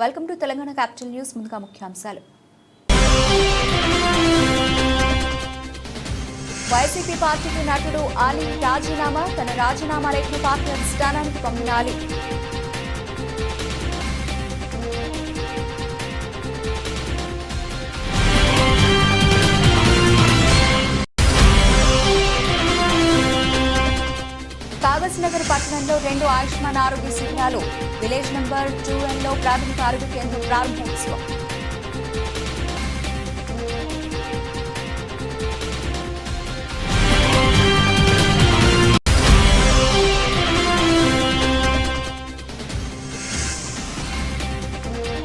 Welcome to Telangana capital news. ముందుగా ముఖ్యాంశాలు. YCP పార్టీకి నటుడు అలీ రాజీనామా. తన రాజీనామా లేఖను పార్టీ అధిష్టానానికి పంపిన అలీ. కాగజ్నగర్ పట్టణంలో 2 ఆయుష్మాన్ ఆరోగ్య శిబిరాలు. విలేజ్ నంబర్ 2Nలో ప్రాథమిక ఆరోగ్య కేంద్రం ప్రారంభోత్సవం.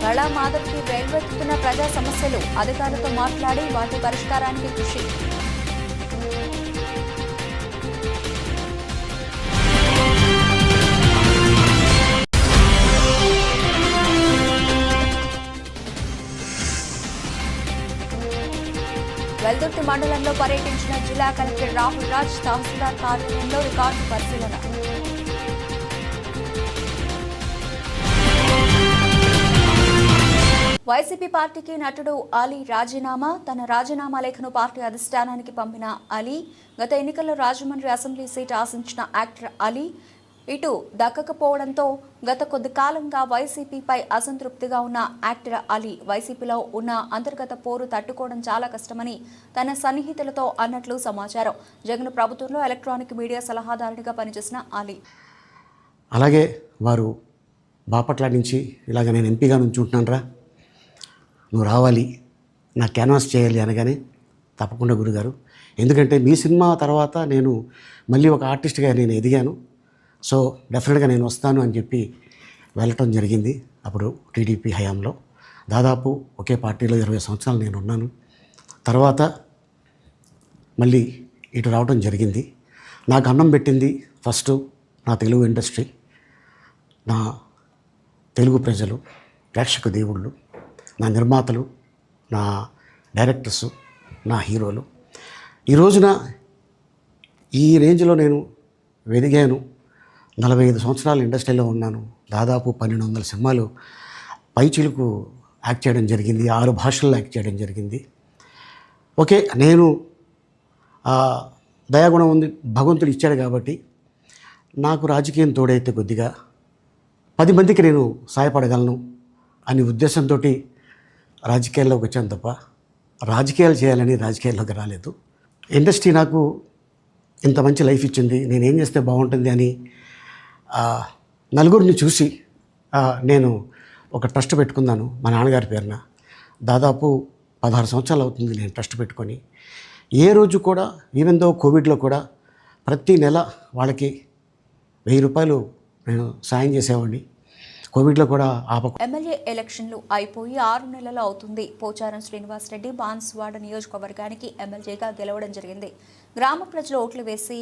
కళా మాధవ్కి వెల్వెత్తుతున్న ప్రజా సమస్యలు. అధికారులతో మాట్లాడి వాటి పరిష్కారానికి కృషి. వెల్దుర్తి మండలంలో పర్యటించిన జిల్లా కలెక్టర్ రాహుల్ రాజ్. తహసీల్దార్ కార్యాలయంలో రికార్డు పరిశీలన. వైసీపీ పార్టీకి నటుడు అలీ రాజీనామా. తన రాజీనామా లేఖను పార్టీ అధిష్టానానికి పంపిన అలీ. గత ఎన్నికల్లో రాజమండ్రి అసెంబ్లీ సీటు ఆశించిన యాక్టర్ అలీ ఇటు దక్కకపోవడంతో గత కొద్ది కాలంగా వైసీపీపై అసంతృప్తిగా ఉన్న యాక్టర్ అలీ వైసీపీలో ఉన్న అంతర్గత పోరు తట్టుకోవడం చాలా కష్టమని తన సన్నిహితులతో అన్నట్లు సమాచారం. జగన్ ప్రభుత్వంలో ఎలక్ట్రానిక్ మీడియా సలహాదారునిగా పనిచేసిన అలీ. అలాగే వారు బాపట్ల నుంచి ఇలాగ నేను ఎంపీగా నుంచి ఉంటున్నాను, నువ్వు రావాలి, నా క్యాన్వాస్ చేయాలి అనగానే తప్పకుండా గురుగారు, ఎందుకంటే మీ సినిమా తర్వాత నేను మళ్ళీ ఒక ఆర్టిస్ట్గా నేను ఎదిగాను, సో డెఫినెట్గా నేను వస్తాను అని చెప్పి వెళ్ళటం జరిగింది. అప్పుడు టీడీపీ హయాంలో దాదాపు ఒకే పార్టీలో 20 సంవత్సరాలు నేను ఉన్నాను. తర్వాత మళ్ళీ ఇటు రావడం జరిగింది. నాకు అన్నం పెట్టింది ఫస్ట్ నా తెలుగు ఇండస్ట్రీ, నా తెలుగు ప్రజలు, ప్రేక్షక దేవుళ్ళు, నా నిర్మాతలు, నా డైరెక్టర్స్, నా హీరోలు. ఈ రోజున ఈ రేంజ్లో నేను వెదిగాను. 45 సంవత్సరాలు ఇండస్ట్రీలో ఉన్నాను. దాదాపు 1200 సినిమాలు పైచిలకు యాక్ట్ చేయడం జరిగింది. 6 భాషల్లో యాక్ట్ చేయడం జరిగింది. ఓకే, నేను దయాగుణం ఉంది, భగవంతుడు ఇచ్చాడు కాబట్టి నాకు రాజకీయం తోడైతే కొద్దిగా 10 మందికి నేను సహాయపడగలను అనే ఉద్దేశంతో రాజకీయాల్లోకి వచ్చాను తప్ప రాజకీయాలు చేయాలని రాజకీయాల్లోకి రాలేదు. ఇండస్ట్రీ నాకు ఇంత మంచి లైఫ్ ఇచ్చింది, నేనేం చేస్తే బాగుంటుంది అని నలుగురిని చూసి నేను ఒక ట్రస్ట్ పెట్టుకున్నాను మా నాన్నగారి పేరున. దాదాపు 16 సంవత్సరాలు అవుతుంది నేను ట్రస్ట్ పెట్టుకొని. ఏ రోజు కూడా ఈవెన్ దో కోవిడ్లో కూడా ప్రతి నెల వాళ్ళకి 1000 రూపాయలు నేను సాయం చేసేవాడిని. కోవిడ్లో కూడా ఎమ్మెల్యే ఎలక్షన్లు అయిపోయి 6 నెలలు అవుతుంది. పోచారం శ్రీనివాసరెడ్డి బాన్సువాడ నియోజకవర్గానికి ఎమ్మెల్యేగా గెలవడం జరిగింది. గ్రామ ప్రజలు ఓట్లు వేసి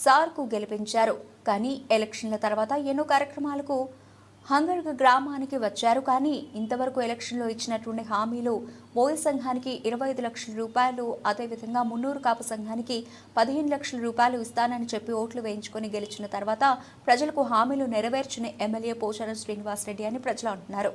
సార్కు గెలిపించారు. కానీ ఎలక్షన్ల తర్వాత ఎన్నో కార్యక్రమాలకు హంగర్గ గ్రామానికి వచ్చారు. కానీ ఇంతవరకు ఎలక్షన్లో ఇచ్చినటువంటి హామీలు బోయ సంఘానికి 25 లక్షల రూపాయలు, అదేవిధంగా మున్నూరు కాపు సంఘానికి 15 లక్షల రూపాయలు ఇస్తానని చెప్పి ఓట్లు వేయించుకొని గెలిచిన తర్వాత ప్రజలకు హామీలు నెరవేర్చిన ఎమ్మెల్యే పోచారం శ్రీనివాసరెడ్డి అని ప్రజలు అంటున్నారు.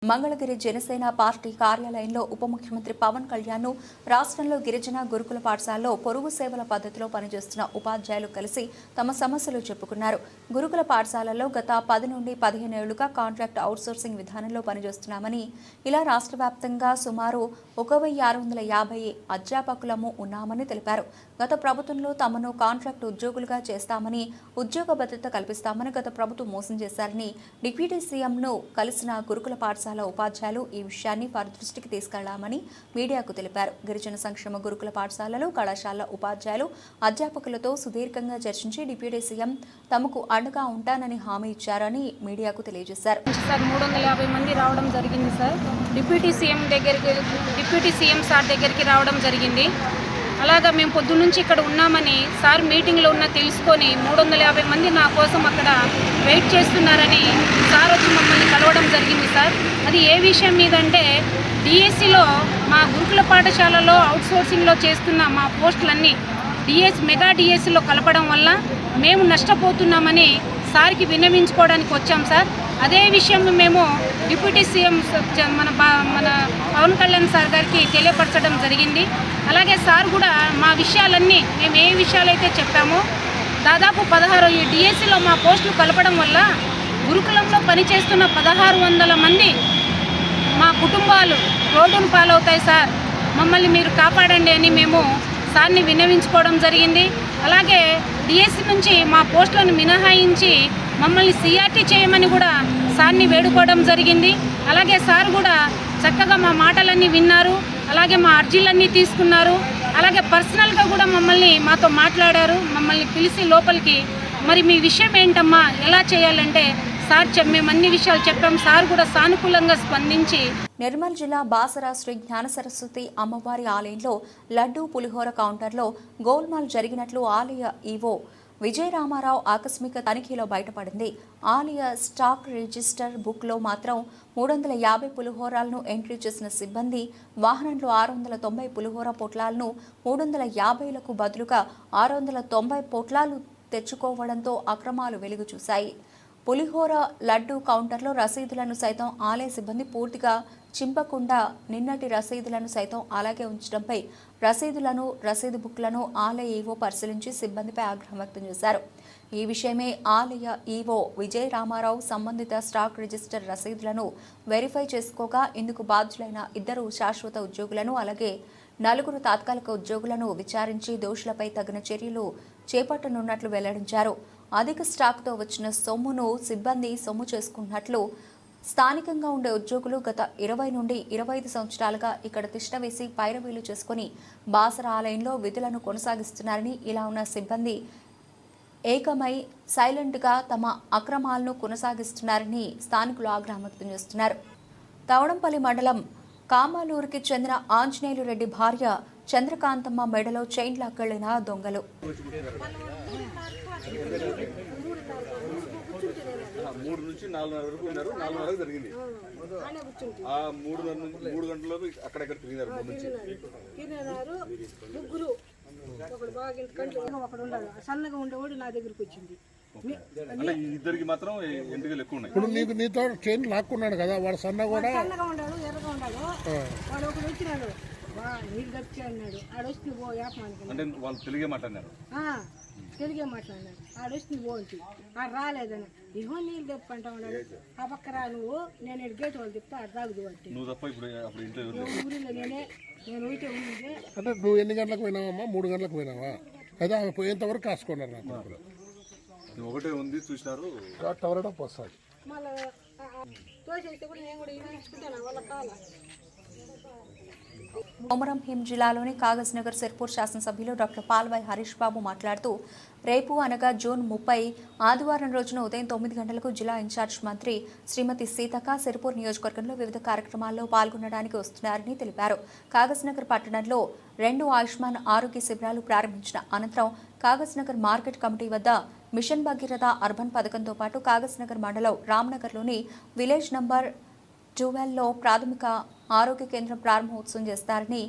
మంగళగిరి జనసేన పార్టీ కార్యాలయంలో ఉప ముఖ్యమంత్రి పవన్ కళ్యాణ్ రాష్ట్రంలో గిరిజన గురుకుల పాఠశాలలో పొరుగు సేవల పద్ధతిలో పనిచేస్తున్న ఉపాధ్యాయులు కలిసి తమ సమస్యలు చెప్పుకున్నారు. గురుకుల పాఠశాలలో గత 10 నుండి 15 ఏళ్లుగా కాంట్రాక్ట్ అవుట్సోర్సింగ్ విధానంలో పనిచేస్తున్నామని, ఇలా రాష్ట్ర వ్యాప్తంగా సుమారు 1650 అధ్యాపకులము ఉన్నామని తెలిపారు. గత ప్రభుత్వంలో తమను కాంట్రాక్ట్ ఉద్యోగులుగా చేస్తామని, ఉద్యోగ భద్రత కల్పిస్తామని గత ప్రభుత్వం మోసం చేశారని, డిప్యూటీ సీఎంను కలిసిన గురుకుల పాఠశాల పాఠశాల ఉపాధ్యాయులు ఈ విషయాన్ని వారి దృష్టికి తీసుకెళ్లామని మీడియాకు తెలిపారు. గిరిజన సంక్షేమ గురుకుల పాఠశాలలు, కళాశాల ఉపాధ్యాయులు, అధ్యాపకులతో సుదీర్ఘంగా చర్చించి డిప్యూటీ సీఎం తమకు అండగా ఉంటానని హామీ ఇచ్చారని మీడియాకు తెలియజేశారు. 350 మంది రావడం జరిగింది సార్. డిప్యూటీ సీఎం సార్ దగ్గరికి రావడం జరిగింది. అలాగా మేము పొద్దున్నుంచి ఇక్కడ ఉన్నామని సార్ మీటింగ్లో ఉన్న తెలుసుకొని 350 మంది నా కోసం అక్కడ వెయిట్ చేస్తున్నారని సార్ వచ్చి మమ్మల్ని కలవడం జరిగింది సార్. అది ఏ విషయం మీద అంటే డిఎస్సిలో మా గురుకుల పాఠశాలలో అవుట్సోర్సింగ్లో చేస్తున్న మా పోస్టులన్నీ మెగా డిఎస్సిలో కలపడం వల్ల మేము నష్టపోతున్నామని సార్కి విన్నవించుకోవడానికి వచ్చాం సార్. అదే విషయం మేము డిప్యూటీ సీఎం మన పవన్ కళ్యాణ్ సార్ గారికి తెలియపరచడం జరిగింది. అలాగే సార్ కూడా మా విషయాలన్నీ మేము ఏ విషయాలైతే చెప్పామో దాదాపు 16 ఈ డిఎస్సిలో మా పోస్టులు కలపడం వల్ల గురుకులంలో పనిచేస్తున్న 1600 మంది మా కుటుంబాలు రోడ్డును పాలవుతాయి సార్, మమ్మల్ని మీరు కాపాడండి అని మేము సార్ని విన్నవించుకోవడం జరిగింది. అలాగే డిఎస్సి నుంచి మా పోస్టులను మినహాయించి మమ్మల్ని సిఆర్టీ చేయమని కూడా సార్ని వేడుకోవడం జరిగింది. అలాగే సార్ కూడా చక్కగా మా మాటలన్నీ విన్నారు, అలాగే మా అర్జీలన్నీ తీసుకున్నారు. అలాగే పర్సనల్గా కూడా మాతో మాట్లాడారు. మమ్మల్ని పిలిచి లోపలికి మరి మీ విషయం ఏంటమ్మా, ఎలా చేయాలంటే సార్ మేము అన్ని విషయాలు చెప్పాం. సార్ కూడా సానుకూలంగా స్పందించి నిర్మల్ జిల్లా బాసరా శ్రీ జ్ఞాన సరస్వతి అమ్మవారి ఆలయంలో లడ్డూ పులిహోర కౌంటర్లో గోల్మాల్ జరిగినట్లు ఆలయ ఈవో విజయ రామారావు ఆకస్మిక తనిఖీలో బయటపడింది. ఆలయ స్టాక్ రిజిస్టర్ బుక్లో మాత్రం 350 పులిహోరాలను ఎంట్రీ చేసిన సిబ్బంది వాహనంలో 690 పులిహోర పొట్లాలను 350లకు బదులుగా 690 పొట్లాలు తెచ్చుకోవడంతో అక్రమాలు వెలుగు చూశాయి. పులిహోర లడ్డూ కౌంటర్లో రసీదులను సైతం ఆలయ సిబ్బంది పూర్తిగా చింపకుండా నిన్నటి రసీదులను సైతం అలాగే ఉంచడంపై రసీదు బుక్లను ఆలయ ఈవో పరిశీలించి సిబ్బందిపై ఆగ్రహం వ్యక్తం చేశారు. ఈ విషయమే ఆలయ ఈవో విజయ రామారావు సంబంధిత స్టాక్ రిజిస్టర్ రసీదులను వెరిఫై చేసుకోగా ఇందుకు బాధ్యులైన 2 శాశ్వత ఉద్యోగులను అలాగే 4 తాత్కాలిక ఉద్యోగులను విచారించి దోషులపై తగిన చర్యలు చేపట్టనున్నట్లు వెల్లడించారు. అధిక స్టాక్తో వచ్చిన సొమ్మును సిబ్బంది సొమ్ము చేసుకున్నట్లు స్థానికంగా ఉండే ఉద్యోగులు గత 20 నుండి 25 సంవత్సరాలుగా ఇక్కడ తిష్టవేసి పైరవీలు చేసుకుని బాసర ఆలయంలో విధులను కొనసాగిస్తున్నారని, ఇలా ఉన్న సిబ్బంది ఏకమై సైలెంట్గా తమ అక్రమాలను కొనసాగిస్తున్నారని స్థానికులు ఆగ్రహం వ్యక్తం చేస్తున్నారు. తవడంపల్లి మండలం కామాలూరుకి చెందిన ఆంజనేయులు రెడ్డి భార్య చంద్రకాంతమ్మ మెడలో చైన్ లాక్కెళ్లిన దొంగలు. 3 నుంచి 4:30 వరకు ఉన్నారు. 4:30 వరకు జరిగింది. ఆ 3 గంటలకు అక్కడెక్కడ తిరిగినారు. ముగ్గురు, ఒకడు బాగా కంట్లో ఒకడు ఉన్నాడు, సన్నగా ఉండేవాడు నా దగ్గరికి వచ్చింది. అంటే ఇద్దరికి మాత్రం ఎంటుకలు ఎక్కువ ఉన్నాయి. ఇప్పుడు నీతో చైన్ లాక్కున్నాడు కదా, వాడు సన్నగా ఉన్నాడు, ఎర్రగా ఉన్నాడు. వాడు ఒకడు వచ్చినాడు, నీళ్ళు తప్పి అన్నాడు. ఆడొచ్చి పో యాపమానికి అంటే వాళ్ళు తెలుగే మాట్లాడినారు. తెలుగే మాట్లాడినాడు. ఆడొచ్చి పోంచి ఆడు రాలేదని ఇహో నీళ్ళు తెప్పంటా ఉన్నాడు. ఆ పక్క రా నువ్వు, నేను ఇటు గేట్ వాళ్ళు చెప్తే ఆడు తాగుదు అంటే నువ్వు తప్ప ఇప్పుడు అప్పుడు ఇంట్లో ఊరిలో నేను అయితే ఉంది. అంటే నువ్వు ఎన్ని గంటలకు పోయినావమ్మా? 3 గంటలకు పోయినావా? అయితే ఆమె పోయేంతవరకు కాసుకున్నారు. నాకు ఒకటే ఉంది చూసినారు. టవరడం వస్తుంది. మళ్ళీ తోసేస్తే కూడా నేను కూడా ఇచ్చుకుంటాను వాళ్ళ కాల. కొమరం భీం జిల్లాలోని కాగజ్ నగర్ సిర్పూర్ శాసనసభ్యులు డాక్టర్ పాల్వాయి హరీష్ బాబు మాట్లాడుతూ రేపు అనగా జూన్ 30 ఆదివారం రోజున ఉదయం 9 గంటలకు జిల్లా ఇన్ఛార్జ్ మంత్రి శ్రీమతి సీతక్క సిర్పూర్ నియోజకవర్గంలో వివిధ కార్యక్రమాల్లో పాల్గొనడానికి వస్తున్నారని తెలిపారు. కాగజ్ నగర్ పట్టణంలో 2 ఆయుష్మాన్ ఆరోగ్య శిబిరాలు ప్రారంభించిన అనంతరం కాగజ్ నగర్ మార్కెట్ కమిటీ వద్ద మిషన్ భగీరథ అర్బన్ పథకంతో పాటు కాగజ్ నగర్ మండలం రామ్నగర్లోని విలేజ్ నంబర్ 12లో ప్రాథమిక ఆరోగ్య కేంద్రం ప్రారంభోత్సవం చేస్తారని,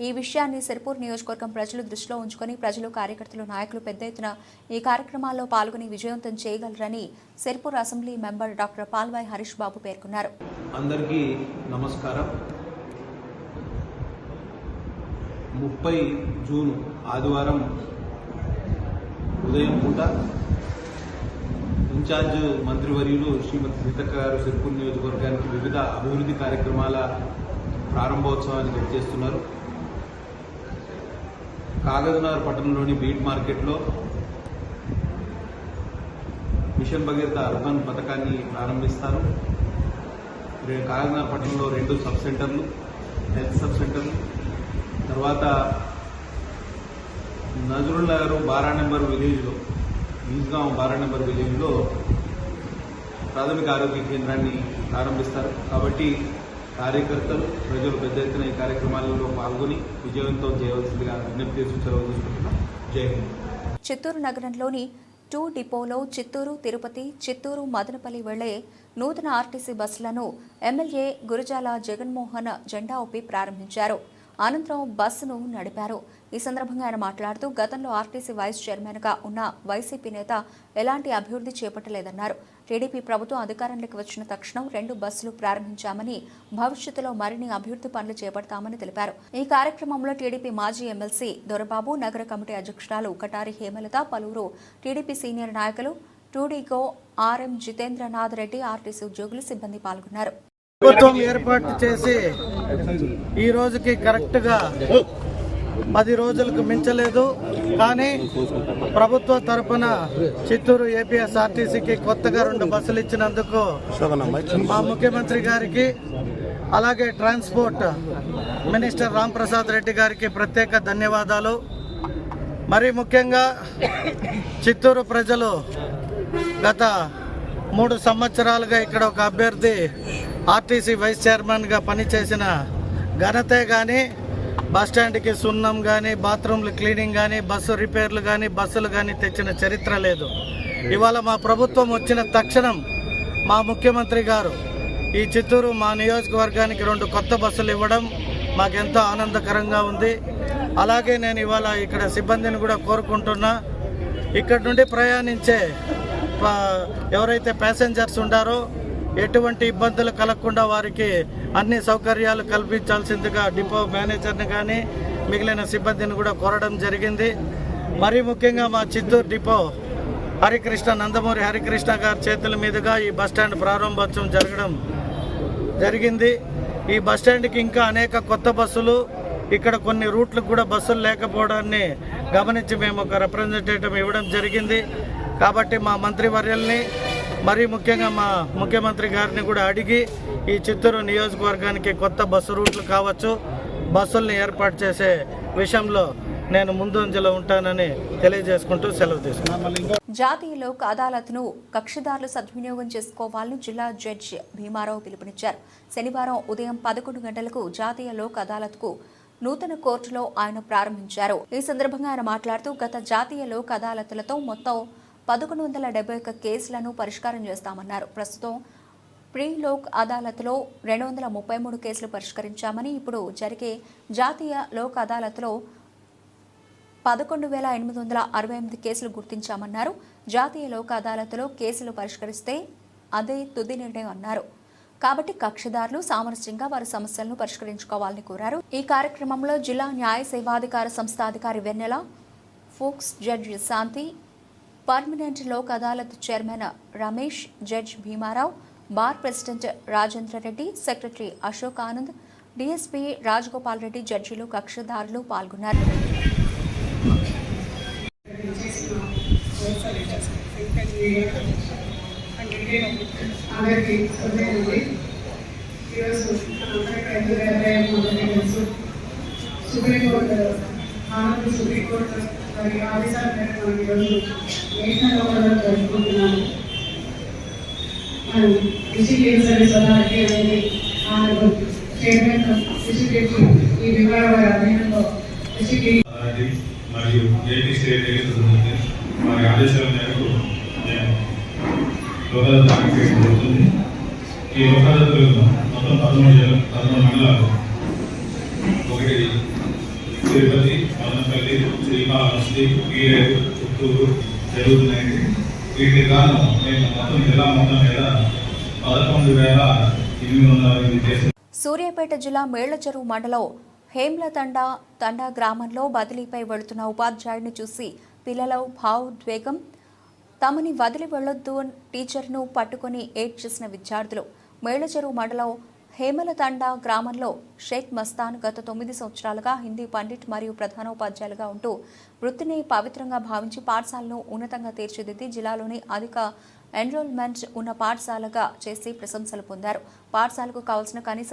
ఈ విషయాన్ని సిర్పూర్ నియోజకవర్గం ప్రజలు దృష్టిలో ఉంచుకొని ప్రజలు, కార్యకర్తలు, నాయకులు పెద్ద ఎత్తున ఈ కార్యక్రమాల్లో పాల్గొని విజయవంతం చేయగలరని Sirpur assembly member doctor Palvai Harish Babu పేర్కొన్నారు. అందరికీ నమస్కారం. 30 జూన్ ఆదివారం ఉదయం పూట ఇన్ఛార్జ్ మంత్రివర్యులు శ్రీమతి సీతక్క గారు సిర్పూర్ నియోజకవర్గానికి వివిధ అభివృద్ధి కార్యక్రమాల ప్రారంభోత్సవానికి వచ్చేస్తున్నారు. కాగజ్నగర్ పట్టణంలోని బీట్ మార్కెట్లో మిషన్ భగీరథ అర్బన్ పథకాన్ని ప్రారంభిస్తారు. కాగజ్నగర్ పట్టణంలో 2 సబ్ సెంటర్లు, హెల్త్ సబ్ సెంటర్లు, తర్వాత నజరుల్ నగర్ బారా నెంబర్ విలేజ్లో, ఈజ్గాం బారా నెంబర్ విలేజ్లో ప్రాథమిక ఆరోగ్య కేంద్రాన్ని ప్రారంభిస్తారు. కాబట్టి కార్యకర్తలు, ప్రజలు పెద్ద ఎత్తున ఈ కార్యక్రమాలలో పాల్గొని విజయవంతం చేయవలసిందిగా విజ్ఞప్తి చేసి సెలవు తీసుకుంటున్నాం. జై హింద్. చిత్తూరు నగరంలోని 2 డిపోలో చిత్తూరు, తిరుపతి, చిత్తూరు, మదనపల్లి వెళ్లే నూతన ఆర్టీసీ బస్సులను ఎమ్మెల్యే గురజాల జగన్మోహన్ జెండా ఊపి ప్రారంభించారు. అనంతరం బస్సును నడిపారు. ఈ సందర్భంగా ఆయన మాట్లాడుతూ గతంలో ఆర్టీసీ వైస్ చైర్మన్గా ఉన్న వైసీపీ నేత ఎలాంటి అభివృద్ధి చేపట్టలేదన్నారు. టీడీపీ ప్రభుత్వం అధికారంలోకి వచ్చిన తక్షణం 2 బస్సులు ప్రారంభించామని, భవిష్యత్తులో మరిన్ని అభివృద్ధి పనులు చేపడతామని తెలిపారు. ఈ కార్యక్రమంలో టీడీపీ మాజీ ఎమ్మెల్సీ దొరబాబు, నగర కమిటీ అధ్యక్షురాలు కటారి హేమలత, పలువురు టీడీపీ సీనియర్ నాయకులు, టూడీగో ఆర్ఎం జితేంద్రనాథ్ రెడ్డి, ఆర్టీసీ ఉద్యోగులు, సిబ్బంది పాల్గొన్నారు. ప్రభుత్వం ఏర్పాటు చేసి ఈ రోజుకి కరెక్ట్గా 10 రోజులకు మించలేదు. కానీ ప్రభుత్వ తరపున చిత్తూరు ఏపీఎస్ఆర్టీసీకి కొత్తగా 2 బస్సులు ఇచ్చినందుకు మా ముఖ్యమంత్రి గారికి, అలాగే ట్రాన్స్పోర్ట్ మినిస్టర్ రాంప్రసాద్ రెడ్డి గారికి ప్రత్యేక ధన్యవాదాలు. మరీ ముఖ్యంగా చిత్తూరు ప్రజలు గత 3 సంవత్సరాలుగా ఇక్కడ ఒక అభ్యర్థి ఆర్టీసీ వైస్ చైర్మన్గా పనిచేసిన ఘనతే కానీ, బస్టాండ్కి సున్నం కానీ, బాత్రూమ్లు క్లీనింగ్ కానీ, బస్సు రిపేర్లు కానీ, బస్సులు కానీ తెచ్చిన చరిత్ర లేదు. ఇవాళ మా ప్రభుత్వం వచ్చిన తక్షణం మా ముఖ్యమంత్రి గారు ఈ చిత్తూరు మా నియోజకవర్గానికి 2 కొత్త బస్సులు ఇవ్వడం మాకెంతో ఆనందకరంగా ఉంది. అలాగే నేను ఇవాళ ఇక్కడ సిబ్బందిని కూడా కోరుకుంటున్నా, ఇక్కడ నుండి ప్రయాణించే ఎవరైతే ప్యాసింజర్స్ ఉండారో ఎటువంటి ఇబ్బందులు కలగకుండా వారికి అన్ని సౌకర్యాలు కల్పించాల్సిందిగా డిపో మేనేజర్ని కానీ మిగిలిన సిబ్బందిని కూడా కోరడం జరిగింది. మరీ ముఖ్యంగా మా చిత్తూరు డిపో హరికృష్ణ, నందమూరి హరికృష్ణ గారి చేతుల మీదుగా ఈ బస్టాండ్ ప్రారంభోత్సవం జరగడం జరిగింది. ఈ బస్టాండ్కి ఇంకా అనేక కొత్త బస్సులు, ఇక్కడ కొన్ని రూట్లకు కూడా బస్సులు లేకపోవడాన్ని గమనించి మేము ఒక రిప్రజెంటేటివ్ ఇవ్వడం జరిగింది. కాబట్టి మా మంత్రివర్యుల్ని, మరీ ముఖ్యంగా మా ముఖ్యమంత్రి గారిని కూడా అడిగి ఈ చిత్తూరు నియోజకవర్గానికి కొత్త బస్సు రూట్లు కావచ్చు, బస్సుల్ని ఏర్పాటు చేసే విషయంలో నేను ముందంజలో ఉంటానని తెలియజేసుకుంటూ సెలవు తీసుకున్నాను. జాతీయ లోక్ అదాలత్ను కక్షిదారులు సద్వినియోగం చేసుకోవాలని జిల్లా జడ్జి భీమారావు పిలుపునిచ్చారు. శనివారం ఉదయం 11 గంటలకు జాతీయ లోక్ అదాలత్కు నూతన కోర్టులో ఆయన ప్రారంభించారు. ఈ సందర్భంగా ఆయన మాట్లాడుతూ గత జాతీయ లోక్ అదాలత్లతో మొత్తం 1171 కేసులను పరిష్కారం చేస్తామన్నారు. ప్రస్తుతం ప్రీ లోక్ అదాలత్లో 233 కేసులు పరిష్కరించామని, ఇప్పుడు జరిగే జాతీయ లోక్ అదాలత్లో 11,868 కేసులు గుర్తించామన్నారు. జాతీయ లోక్ అదాలత్లో కేసులు పరిష్కరిస్తే అదే తుది నిర్ణయం అన్నారు. కాబట్టి కక్షిదారులు సామరస్యంగా వారి సమస్యలను పరిష్కరించుకోవాలని కోరారు. ఈ కార్యక్రమంలో జిల్లా న్యాయ సేవాధికార సంస్థ అధికారి వెన్నెల, ఫోక్స్ judge Shanti, permanent Lok Adalat chairman Ramesh, judge Bhimarao, bar president Rajendra Reddy, secretary Ashok Anand, DSP Rajagopal Reddy, జడ్జిలు, కక్షిదారులు పాల్గొన్నారు. సుప్రీంకోర్టు మరి ఆదేశాల మేరకు ఈరోజు నేషనల్ లోక్ జరుపుకుంటున్నాము. మనం డిస్ట్రిక్ట్ సర్వీస్ అథారిటీ అనేది చైర్మన్ డిస్ట్రిక్ట్ ఈ వివరాల అధీనంలో డిస్ట్రిక్ట్ మరియు ఏపీ స్టేట్ వారి ఆదేశాల మేరకు నేను లోకాదాలత్ చేయడం జరుగుతుంది. ఈ లోకాదాలత్లో మొత్తం 13 మండలాలు, ఒకటి తిరుపతి, మదనపల్లి, శ్రీకాళహస్తి, వీరేరు, చిత్తూరు జరుగుతున్నాయండి. వీటికి గాను మేము మొత్తం జిల్లా మొత్తం మీద 11,805 కేసులు. సూర్యాపేట జిల్లా మేళ్లచెరువు మండలం హేమ్లతండా గ్రామంలో బదిలీపై వెళుతున్న ఉపాధ్యాయుడిని చూసి పిల్లలు భావోద్వేగం, తమని వదిలి వెళ్లొద్దు టీచర్ను పట్టుకుని ఏడ్చేసిన విద్యార్థులు. మేళ్లచెరువు మండలం హేమలతండా గ్రామంలో షేక్ మస్తాన్ గత 9 సంవత్సరాలుగా హిందీ పండిట్ మరియు ప్రధానోపాధ్యాయులుగా ఉంటూ వృత్తిని పవిత్రంగా భావించి పాఠశాలను ఉన్నతంగా తీర్చిదిద్ది జిల్లాలోని అధిక ఎన్రోల్మెంట్ ఉన్న పాఠశాలగా చేసి ప్రశంసలు పొందారు. పాఠశాలకు కావాల్సిన కనీస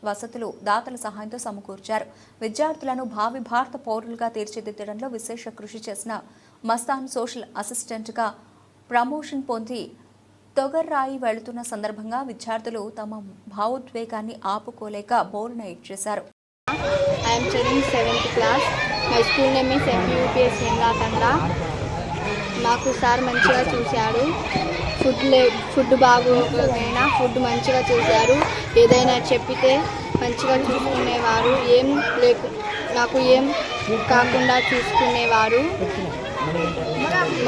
వసతులు దాతల సహాయంతో సమకూర్చారు. విద్యార్థులను భావి భారత పౌరులుగా తీర్చిదిద్దడంలో విశేష కృషి చేసిన మస్తాన్ సోషల్ అసిస్టెంట్గా ప్రమోషన్ పొంది తొగర్రాయి వెళుతున్న సందర్భంగా విద్యార్థులు తమ భావోద్వేగాన్ని ఆపుకోలేక బోరున ఏడ్చేశారు. I am studying 7th class. My school name is MPUPS Hemlatanda. మాకు సార్ మంచిగా చూశాడు. ఫుడ్ బాగోకపోయినా ఫుడ్ మంచిగా చేశారు. ఏదైనా చెప్పితే మంచిగా చూసుకునేవారు. నాకు ఏం కాకుండా చూసుకునేవారు.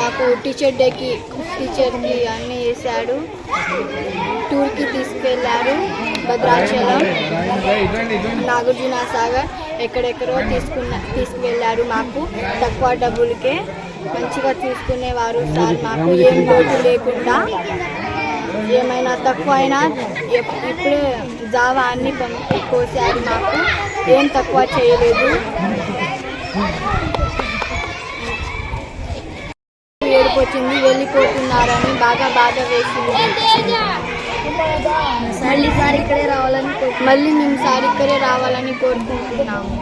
మాకు టీచర్కి అన్నీ చేశాడు. టూర్కి తీసుకెళ్ళారు. భద్రాచలం, నాగార్జున సాగర్ ఎక్కడెక్కడో తీసుకువెళ్ళారు. మాకు తక్కువ డబ్బులకే మంచిగా చూసుకునేవారు సార్. మాకు ఏం లోటు లేకుండా ఏమైనా తక్కువ అయినా ఇప్పుడే జావా అన్ని కోసారు. మాకు ఏం తక్కువ చేయలేదు. ఏడుపొచ్చింది, వెళ్ళిపోతున్నారని బాగా బాధ వేసింది. మళ్ళీ మేము సార్ ఇక్కడే రావాలని కోరుకుంటున్నాము.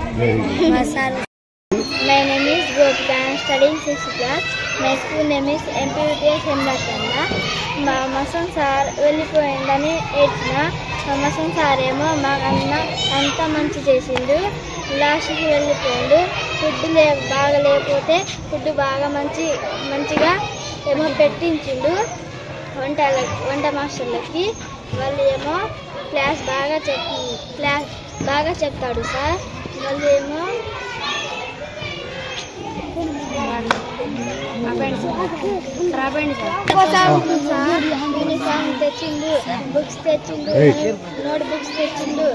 My name is Gopika. I am studying 6th class. My school name is MPUPS Hemlatanda. మా మసన్ సార్ వెళ్ళిపోయిందని ఏడ్చిన. మా మసన్ సార్ ఏమో మాకన్నా అంత మంచి చేసిండు. లాస్ట్కి వెళ్ళిపోయిండు. ఫుడ్ బాగా లేకపోతే ఫుడ్ బాగా మంచిగా ఏమో పెట్టించిండు వంట మాస్టర్లకి. వాళ్ళు ఏమో క్లాస్ బాగా చెప్తాడు సార్. వాళ్ళు ఏమో యూనిఫామ్ తెచ్చిండు, బుక్స్ తెచ్చిండు, నోట్ బుక్స్ తెచ్చిండు,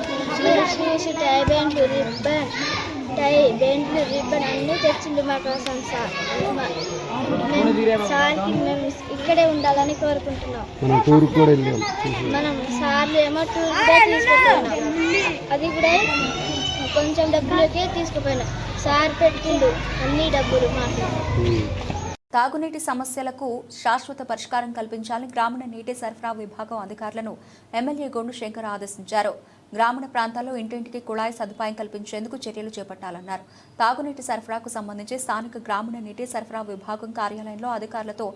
షూస్, టై బెంట్లు రిబ్బన్ అన్నీ తెచ్చిండు మా కోసం సార్. సార్కి మేము ఇక్కడే ఉండాలని కోరుకుంటున్నాం. మనం సార్లు ఏమో టూర్ కూడా తీసుకుపోయినాం. అది కూడా కొంచెం డబ్బులకే తీసుకుపోయినాం. సార్ పెట్టిండు అన్ని డబ్బులు మాకు. తాగునీటి సమస్యలకు శాశ్వత పరిష్కారం కల్పించాలని గ్రామీణ నీటి సరఫరా విభాగం అధికారులను ఎమ్మెల్యే గొండు శంకర్ ఆదేశించారు. గ్రామీణ ప్రాంతాల్లో ఇంటింటికి కుళాయి సదుపాయం కల్పించేందుకు చర్యలు చేపట్టాలన్నారు. తాగునీటి సరఫరాకు సంబంధించి స్థానిక గ్రామీణ నీటి సరఫరా విభాగం కార్యాలయంలో అధికారులతో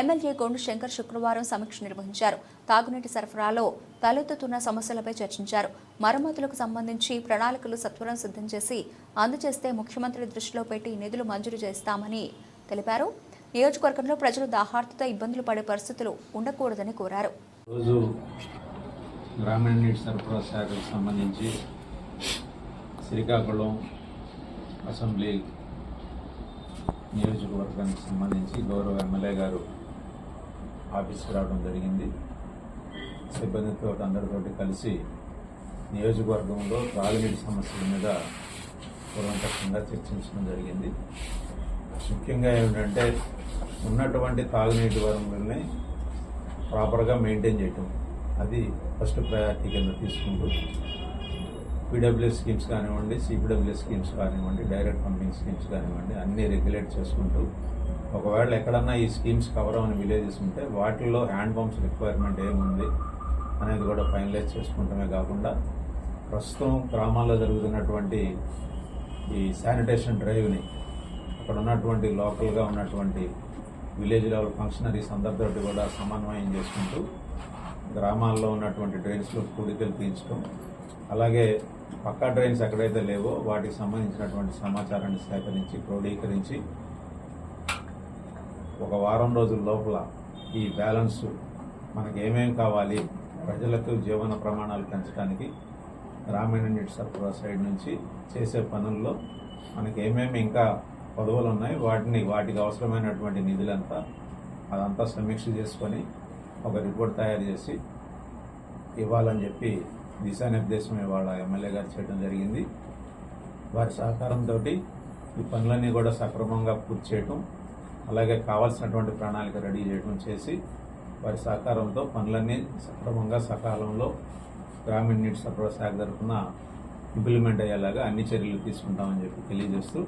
ఎమ్మెల్యే గొండు శంకర్ శుక్రవారం సమీక్ష నిర్వహించారు. తాగునీటి సరఫరాలో తలెత్తుతున్న సమస్యలపై చర్చించారు. మరమ్మతులకు సంబంధించి ప్రణాళికలు సత్వరం సిద్ధం చేసి అందజేస్తే ముఖ్యమంత్రి దృష్టిలో పెట్టి నిధులు మంజూరు చేస్తామని తెలిపారు. నియోజకవర్గంలో ప్రజలు దాహార్తితో ఇబ్బందులు పడే పరిస్థితులు ఉండకూడదని కోరారు. రోజు గ్రామీణ నీటి సరఫరా శాఖకు సంబంధించి శ్రీకాకుళం అసెంబ్లీ నియోజకవర్గానికి సంబంధించి గౌరవ ఎమ్మెల్యే గారు ఆఫీస్కి రావడం జరిగింది. సిబ్బందితో అందరితోటి కలిసి నియోజకవర్గంలో తాగునీటి సమస్యల మీద పూర్వపక్షంగా చర్చించడం జరిగింది. ముఖ్యంగా ఏమిటంటే ఉన్నటువంటి తాగునీటి వనరుల్ని ప్రాపర్గా మెయింటైన్ చేయటం, అది ఫస్ట్ ప్రయారిటీ కింద తీసుకుంటూ పీడబ్ల్యూఎస్ స్కీమ్స్ కానివ్వండి, సిపిడబ్ల్యూఎస్ స్కీమ్స్ కానివ్వండి, డైరెక్ట్ పంపింగ్ స్కీమ్స్ కానివ్వండి అన్నీ రెగ్యులేట్ చేసుకుంటూ ఒకవేళ ఎక్కడన్నా ఈ స్కీమ్స్ కవర్ అవని విలేజెస్ ఉంటే వాటిల్లో హ్యాండ్ పంప్స్ రిక్వైర్మెంట్ ఏముంది అనేది కూడా ఫైనలైజ్ చేసుకుంటమే కాకుండా ప్రస్తుతం గ్రామాల్లో జరుగుతున్నటువంటి ఈ శానిటేషన్ డ్రైవ్ని అక్కడ ఉన్నటువంటి లోకల్గా ఉన్నటువంటి విలేజ్ లెవెల్ ఫంక్షనరీస్ అందరితో కూడా సమన్వయం చేసుకుంటూ గ్రామాల్లో ఉన్నటువంటి డ్రైన్స్లో కూడికలు తీయించడం, అలాగే పక్కా డ్రైన్స్ ఎక్కడైతే లేవో వాటికి సంబంధించినటువంటి సమాచారాన్ని సేకరించి క్రోడీకరించి ఒక వారం రోజుల లోపల ఈ బ్యాలెన్స్ మనకి ఏమేమి కావాలి, ప్రజలకు జీవన ప్రమాణాలు పెంచడానికి గ్రామీణ నీటి సరఫరా సైడ్ నుంచి చేసే పనుల్లో మనకి ఏమేమి ఇంకా పదవులు ఉన్నాయి వాటికి అవసరమైనటువంటి నిధులంతా అదంతా సమీక్ష చేసుకొని ఒక రిపోర్ట్ తయారు చేసి ఇవ్వాలని చెప్పి దిశానిర్దేశం ఇవాళ ఎమ్మెల్యే గారు చేయడం జరిగింది. వారి సహకారంతో ఈ పనులన్నీ కూడా సక్రమంగా పూర్తి చేయటం, అలాగే కావాల్సినటువంటి ప్రణాళిక రెడీ చేయడం చేసి వారి సహకారంతో పనులన్నీ సక్రమంగా సకాలంలో గ్రామీణ నీటి సరఫరా శాఖ తరఫున ఇంప్లిమెంట్ అయ్యేలాగా అన్ని చర్యలు తీసుకుంటామని చెప్పి తెలియజేస్తూ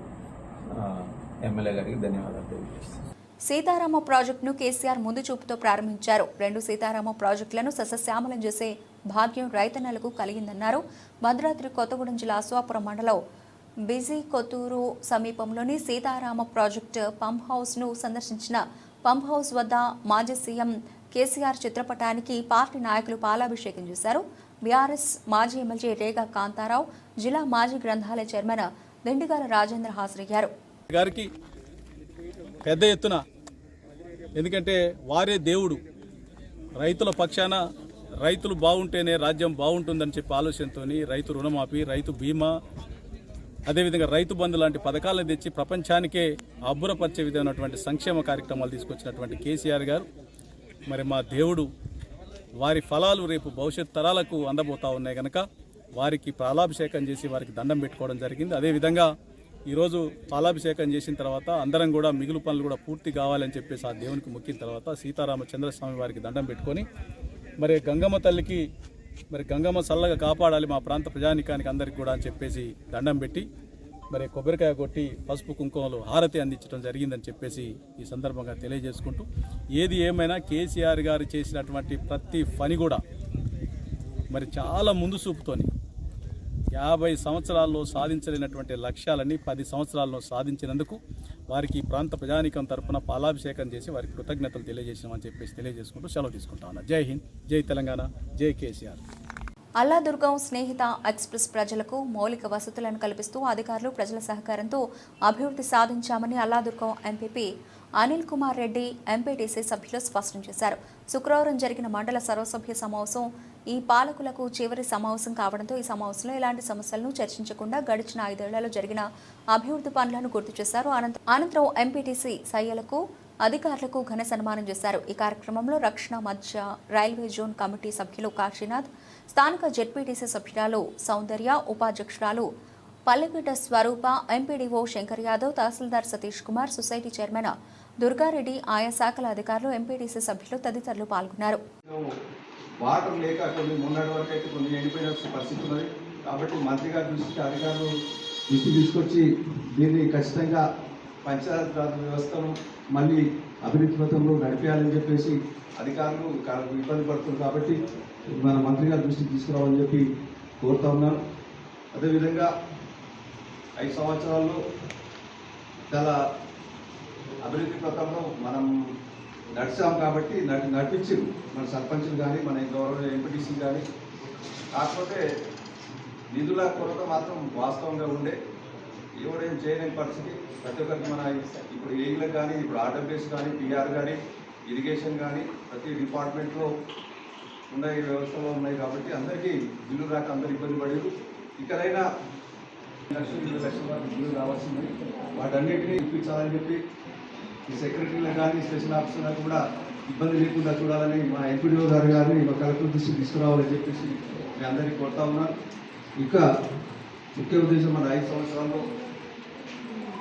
ఎమ్మెల్యే గారికి ధన్యవాదాలు తెలియజేస్తాను. సీతారామ ప్రాజెక్టును కేసీఆర్ ముందు చూపుతో ప్రారంభించారు. 2 సీతారామ ప్రాజెక్టులను సస్యశ్యామలం చేసే భాగ్యం రైతన్నలకు కలిగిందన్నారు. భద్రాద్రి కొత్తగూడెం జిల్లా అశ్వాపురం మండలం బిజీ కొత్తూరు సమీపంలోని సీతారామ ప్రాజెక్టు పంప్ హౌస్ను సందర్శించిన పంప్ హౌస్ వద్ద మాజీ సీఎం కేసీఆర్ చిత్రపటానికి పార్టీ నాయకులు పాలాభిషేకం చేశారు. బీఆర్ఎస్ మాజీ ఎమ్మెల్యే రేగా కాంతారావు, జిల్లా మాజీ గ్రంథాలయ చైర్మన్ దిండిగాల రాజేంద్ర హాజరయ్యారు. గారికి పెద్ద ఎత్తున, ఎందుకంటే వారే దేవుడు, రైతుల పక్షాన రైతులు బాగుంటేనే రాజ్యం బాగుంటుందని చెప్పి ఆలోచనతో రైతు రుణమాఫీ, రైతు బీమా, అదేవిధంగా రైతు బంధు లాంటి పథకాలను తెచ్చి ప్రపంచానికే అబ్బురపరిచే విధమైనటువంటి సంక్షేమ కార్యక్రమాలు తీసుకొచ్చినటువంటి కేసీఆర్ గారు మరి మా దేవుడు, వారి ఫలాలు రేపు భవిష్యత్ తరాలకు అందబోతా ఉన్నాయి కనుక వారికి పాలాభిషేకం చేసి వారికి దండం పెట్టుకోవడం జరిగింది. అదేవిధంగా ఈరోజు పాలాభిషేకం చేసిన తర్వాత అందరం కూడా మిగులు పనులు కూడా పూర్తి కావాలని చెప్పేసి ఆ దేవునికి మొక్కిన తర్వాత సీతారామచంద్రస్వామి వారికి దండం పెట్టుకొని మరి గంగమ్మ తల్లికి మరి గంగమ్మ చల్లగా కాపాడాలి మా ప్రాంత ప్రజానికానికి అందరికి కూడా అని చెప్పేసి దండం పెట్టి మరి కొబ్బరికాయ కొట్టి పసుపు కుంకుమలు హారతి అందించడం జరిగిందని చెప్పేసి ఈ సందర్భంగా తెలియజేసుకుంటూ, ఏది ఏమైనా కేసీఆర్ గారు చేసినటువంటి ప్రతి పని కూడా మరి చాలా ముందు చూపుతోని 50 సంవత్సరాల్లో సాధించలేనటువంటి లక్ష్యాలని 10 సంవత్సరాల్లో సాధించినందుకు వారికి ఈ ప్రాంత ప్రజానికం తరఫున పాలాభిషేకం చేసి వారికి కృతజ్ఞతలు తెలియజేసామని చెప్పేసి తెలియజేసుకుంటూ సెలవు తీసుకుంటా ఉన్నా. జై హింద్, జై తెలంగాణ, జై కేసీఆర్. అల్లాదుర్గం స్నేహిత ఎక్స్ప్రెస్ ప్రజలకు మౌలిక వసతులను కల్పిస్తూ అధికారులు ప్రజల సహకారంతో అభివృద్ధి సాధించామని అల్లాదుర్గం ఎంపీపీ అనిల్ కుమార్ రెడ్డి ఎంపీటీసీ సభ్యులు స్పష్టం చేశారు. శుక్రవారం జరిగిన మండల సర్వసభ్య సమావేశం ఈ పాలకులకు చివరి సమావేశం కావడంతో ఈ సమావేశంలో ఎలాంటి సమస్యలను చర్చించకుండా గడిచిన 5 ఏళ్లలో జరిగిన అభివృద్ధి పనులను గుర్తు చేశారు. అనంతరం ఎంపీటీసీ సయ్యలకు అధికారులకు ఘన సన్మానం చేశారు. ఈ కార్యక్రమంలో రక్షణ మధ్య రైల్వే జోన్ కమిటీ సభ్యులు కాశీనాథ్, స్థానిక జెడ్పీటీసీ సభ్యురాలు సౌందర్య, ఉపాధ్యక్షురాలు పల్లెపీట స్వరూప, ఎంపీడీఓ శంకర్ యాదవ్, తహసీల్దార్ సతీష్ కుమార్, సొసైటీ చైర్మన్ దుర్గారెడ్డి, ఆయా శాఖల అధికారులు, ఎంపీటీసీ సభ్యులు తదితరులు పాల్గొన్నారు. వాటర్ లేక కొన్ని మొన్నటి వరకు అయితే కొన్ని ఎండిపోయిన పరిస్థితి ఉన్నది. కాబట్టి మంత్రి గారి దృష్టికి అధికారులు దృష్టి తీసుకొచ్చి దీన్ని ఖచ్చితంగా పంచాయతీరాజ్ వ్యవస్థను మళ్ళీ అభివృద్ధి పథంలో నడిపేయాలని చెప్పేసి అధికారులు ఇబ్బంది పడుతున్నారు. కాబట్టి మన మంత్రి గారి దృష్టికి తీసుకురావాలని చెప్పి కోరుతా ఉన్నాను. అదేవిధంగా 5 సంవత్సరాల్లో చాలా అభివృద్ధి పథంలో మనం నడిచాం కాబట్టి నడిపించారు మన సర్పంచులు కానీ మన గౌరవ ఎంపీటీసీలు కానీ. కాకపోతే నిధుల కొరత మాత్రం వాస్తవంగా ఉండే, ఎవడేం చేయలేని పరిస్థితి. ప్రతి ఒక్కరికి మన ఇప్పుడు ఏఈలకు కానీ, ఇప్పుడు ఆర్డబ్ల్యూఎస్ కానీ, పిఆర్ కానీ, ఇరిగేషన్ కానీ ప్రతి డిపార్ట్మెంట్లో ఉన్నాయి, వ్యవస్థలో ఉన్నాయి. కాబట్టి అందరికీ బిల్లు రాక అందరు ఇబ్బంది పడేరు. ఇకనైనా 1,00,000 లక్షల వరకు బిల్లు రావాల్సింది. వాటన్నిటినీ ఇప్పించాలని చెప్పి ఈ సెక్రటరీలకు కానీ, స్పెషల్ ఆఫీసర్లకు కూడా ఇబ్బంది లేకుండా చూడాలని మా ఎంపీడీఓ గారు కానీ మా కలెక్టర్ దృష్టికి తీసుకురావాలని చెప్పేసి మేము అందరికీ కొడతా ఉన్నాం. ఇంకా ముఖ్య ఉద్దేశం మన 5 సంవత్సరాల్లో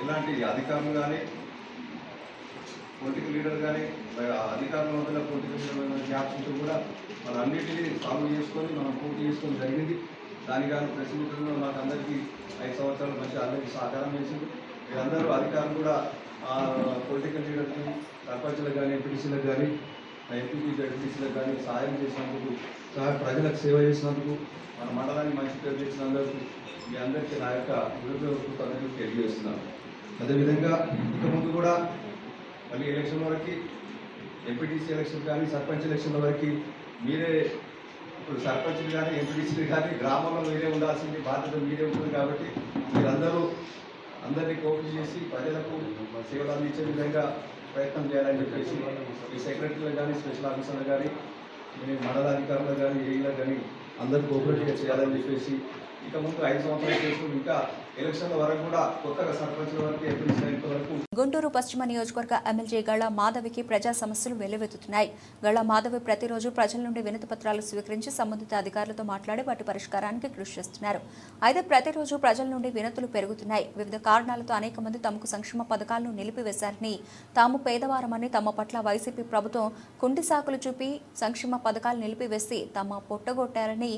ఇలాంటి అధికారులు కానీ, పొలిటికల్ లీడర్ కానీ, అధికారుల మధ్యలో పొలిటికల్ లీడర్ గ్యాప్స్ ఉంటే కూడా మనం అన్నింటినీ సాల్వ్ చేసుకొని మనం పూర్తి చేసుకోవడం జరిగింది. దాని కానీ ప్రెస్ మీట్లో మాకు అందరికీ 5 సంవత్సరాలు మంచి అందరికీ సహకారం చేసింది. మీరందరూ అధికారులు కూడా పొలిటికల్ లీడర్కి, సర్పంచులకు కానీ, ఎంపీటీసీలకు కానీ, ఎంపీపీ జడ్పీటీసీలకు కానీ సహాయం చేసినందుకు, ప్రజలకు సేవ చేసినందుకు, మన మండలాన్ని మంచి పేరు చేసినందుకు మీ అందరికీ నా యొక్క కృతజ్ఞతలు తెలియజేస్తున్నాను. అదేవిధంగా ఇక ముందు కూడా మళ్ళీ ఎలక్షన్ వరకు, ఎంపీటీసీ ఎలక్షన్ కానీ, సర్పంచ్ ఎలక్షన్ల వరకు మీరే, ఇప్పుడు సర్పంచ్లు కానీ, ఎంపీటీసీలు కానీ గ్రామంలో మీరే ఉండాల్సింది బాధ్యత మీరే ఉంటుంది. కాబట్టి మీరందరూ అందరినీ కోపం చేసి ప్రజలకు సేవలు అందించే విధంగా ప్రయత్నం చేయాలని చెప్పేసి ఈ సెక్రటరీలకు కానీ, స్పెషల్ ఆఫీసర్లు కానీ, మండలాధికారులకు కానీ, ఏఈలకు కానీ అందరూ కోఆపరేటివ్గా చేయాలని చెప్పేసి ఇక ముందు 5 సంవత్సరాలు చేసుకుని ఇంకా ఎలక్షన్ల వరకు కూడా కొత్తగా సర్పంచ్ల వరకు, ఎంపీటీసీ వరకు. గుంటూరు పశ్చిమ నియోజకవర్గ ఎమ్మెల్యే గళ్ళ మాధవికి ప్రజా సమస్యలు వెల్లువెత్తుతున్నాయి. గళ్ళ మాధవి ప్రతిరోజు ప్రజల నుండి వినతి పత్రాలు స్వీకరించి సంబంధిత అధికారులతో మాట్లాడి వాటి పరిష్కారానికి కృషి చేస్తున్నారు. అయితే ప్రతిరోజు ప్రజల నుండి వినతులు పెరుగుతున్నాయి. వివిధ కారణాలతో అనేక మంది తమకు సంక్షేమ పథకాలను నిలిపివేశారని, తాము పేదవారమని, తమ పట్ల వైసీపీ ప్రభుత్వం కుంటి సాకులు చూపి సంక్షేమ పథకాలు నిలిపివేసి తమ పొట్టగొట్టారని,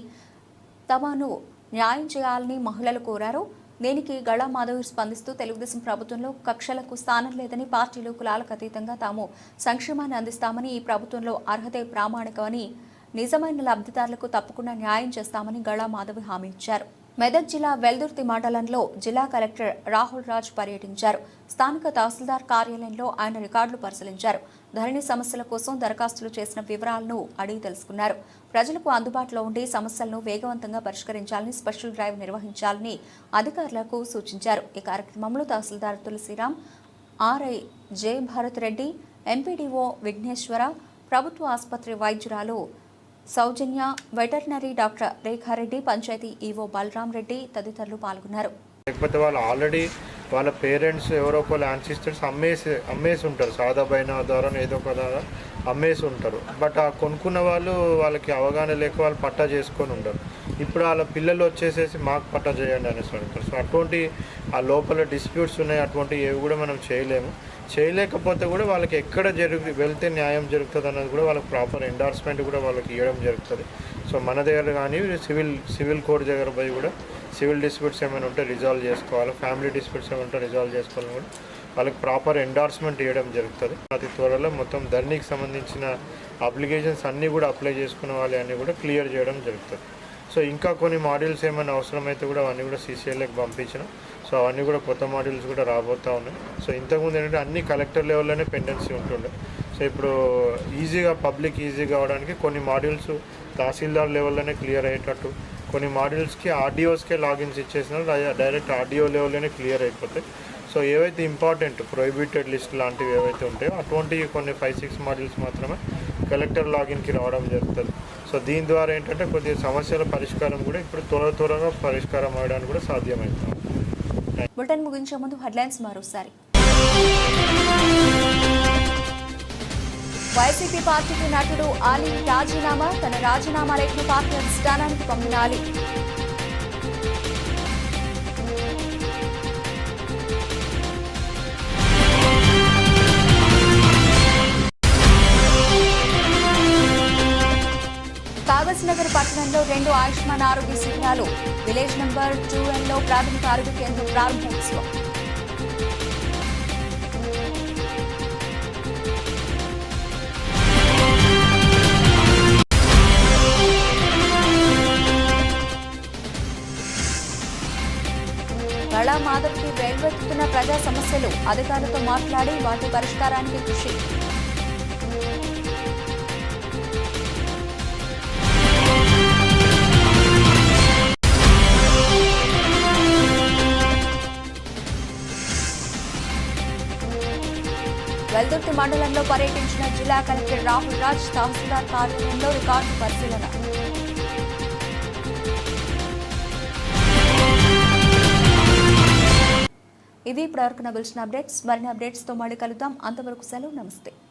తమను న్యాయం చేయాలని మహిళలు కోరారు. దీనికి గళా మాధవ్ స్పందిస్తూ తెలుగుదేశం ప్రభుత్వంలో కక్షలకు స్థానం లేదని, పార్టీలు కులాలకు అతీతంగా తాము సంక్షేమాన్ని అందిస్తామని, ఈ ప్రభుత్వంలో అర్హతే ప్రామాణికమని, నిజమైన లబ్ధిదారులకు తప్పకుండా న్యాయం చేస్తామని గళా మాధవ్ హామీ ఇచ్చారు. మెదక్ జిల్లా వెల్దుర్తి మండలంలో జిల్లా కలెక్టర్ రాహుల్ రాజ్ పర్యటించారు. స్థానిక తహసీల్దార్ కార్యాలయంలో ఆయన రికార్డులు పరిశీలించారు. ధరణి సమస్యల కోసం దరఖాస్తులు చేసిన వివరాలను అడిగి తెలుసుకున్నారు. ప్రజలకు అందుబాటులో ఉండి సమస్యలను వేగవంతంగా పరిష్కరించాలని, స్పెషల్ డ్రైవ్ నిర్వహించాలని అధికారులకు సూచించారు. ఈ కార్యక్రమంలో తహసీల్దార్ తులసిరాం, ఆర్ఐ జే భారత్ రెడ్డి, ఎంపీడీఓ విఘ్నేశ్వర, ప్రభుత్వ ఆసుపత్రి వైద్యురాలు సౌజన్య, veterinary doctor Rekhareddy, panchayat EO Balaram Reddy తదితరులు పాల్గొన్నారు. లేకపోతే వాళ్ళు ఆల్రెడీ వాళ్ళ పేరెంట్స్ ఎవరో ఒకళ్ళు యాన్సిస్టర్స్ అమ్మేసి ఉంటారు, సాదా బైనా ద్వారా ఏదో ఒక ద్వారా అమ్మేసి ఉంటారు. బట్ ఆ కొనుక్కున్న వాళ్ళకి అవగాహన లేక వాళ్ళు పట్టా చేసుకొని ఉంటారు. ఇప్పుడు వాళ్ళ పిల్లలు వచ్చేసేసి మాకు పట్టా చేయండి అనేసి అంటారు. సో అటువంటి ఆ లోపల డిస్ప్యూట్స్ ఉన్నాయి, అటువంటి ఏవి కూడా మనం చేయలేకపోతే కూడా వాళ్ళకి ఎక్కడ వెళ్తే న్యాయం జరుగుతుంది అన్నది కూడా వాళ్ళకి ప్రాపర్ ఎండార్స్మెంట్ కూడా వాళ్ళకి ఇవ్వడం జరుగుతుంది. సో మన దగ్గర కానీ సివిల్ కోర్ట్ దగ్గర పోయి కూడా సివిల్ డిస్ప్యూట్స్ ఏమైనా ఉంటే రిజాల్వ్ చేసుకోవాలి, ఫ్యామిలీ డిస్ప్యూట్స్ ఏమైనా ఉంటే రిజాల్వ్ చేసుకోవాలని కూడా వాళ్ళకి ప్రాపర్ ఎండార్స్మెంట్ ఇవ్వడం జరుగుతుంది. అతి త్వరలో మొత్తం ధరణికి సంబంధించిన అప్లికేషన్స్ అన్నీ కూడా అప్లై చేసుకున్న వాళ్ళు అన్నీ కూడా క్లియర్ చేయడం జరుగుతుంది. సో ఇంకా కొన్ని మాడ్యూల్స్ ఏమైనా అవసరమైతే కూడా అవన్నీ కూడా CCLకి పంపించిన. సో అవన్నీ కూడా కొత్త మాడ్యూల్స్ కూడా రాబోతూ ఉన్నాయి. సో ఇంతకుముందు ఏంటంటే అన్ని కలెక్టర్ లెవెల్లోనే పెండెన్సీ ఉంటుండే. సో ఇప్పుడు పబ్లిక్ ఈజీగా అవడానికి కొన్ని మాడ్యూల్స్ తహసీల్దార్ లెవెల్లోనే క్లియర్ అయ్యేటట్టు, కొన్ని మాడ్యూల్స్కి RDOస్కే లాగిన్స్ ఇచ్చేసినా డైరెక్ట్ RDO లెవెల్లోనే క్లియర్ అయిపోతాయి. సో ఏవైతే ఇంపార్టెంట్ ప్రొహిబిటెడ్ లిస్ట్ లాంటివి ఏవైతే ఉంటాయో అటువంటి కొన్ని 5-6 మాడ్యూల్స్ మాత్రమే కలెక్టర్ లాగిన్కి రావడం జరుగుతుంది. సో దీని ద్వారా ఏంటంటే కొద్దిగా సమస్యల పరిష్కారం కూడా ఇప్పుడు త్వరగా పరిష్కారం అవ్వడానికి కూడా సాధ్యమవుతుంది. బులెటిన్ ముగించే ముందు హెడ్లైన్స్ మరోసారి. వైసీపీ పార్టీకి నటుడు ఆలీ రాజీనామా, తన రాజీనామా లేఖను పార్టీ అధిష్టానానికి పంపిన ఆలీ. కాగజ్నగర్ పట్టణంలో 2 ఆయుష్మాన్ ఆరోగ్య శిబిరాలు, విలేజ్ నంబర్ 2Nలో ప్రాథమిక ఆరోగ్య కేంద్రం ప్రారంభోత్సవం. గళా మాధవ్కి వెల్వెత్తుతున్న ప్రజా సమస్యలు, అధికారులతో మాట్లాడి వాటి పరిష్కారానికి కృషి. వెల్దుర్తి మండలంలో పర్యటించిన జిల్లా కలెక్టర్ రాహుల్ రాజ్, తహసీల్దార్ కార్యాలయంలో రికార్డు పరిశీలన. ఇవి ఇప్పటివరకు నా బులెటిన్ అప్డేట్స్. మరిన్ని అప్డేట్స్తో మళ్ళీ కలుద్దాం. అంతవరకు సెలవు, నమస్తే.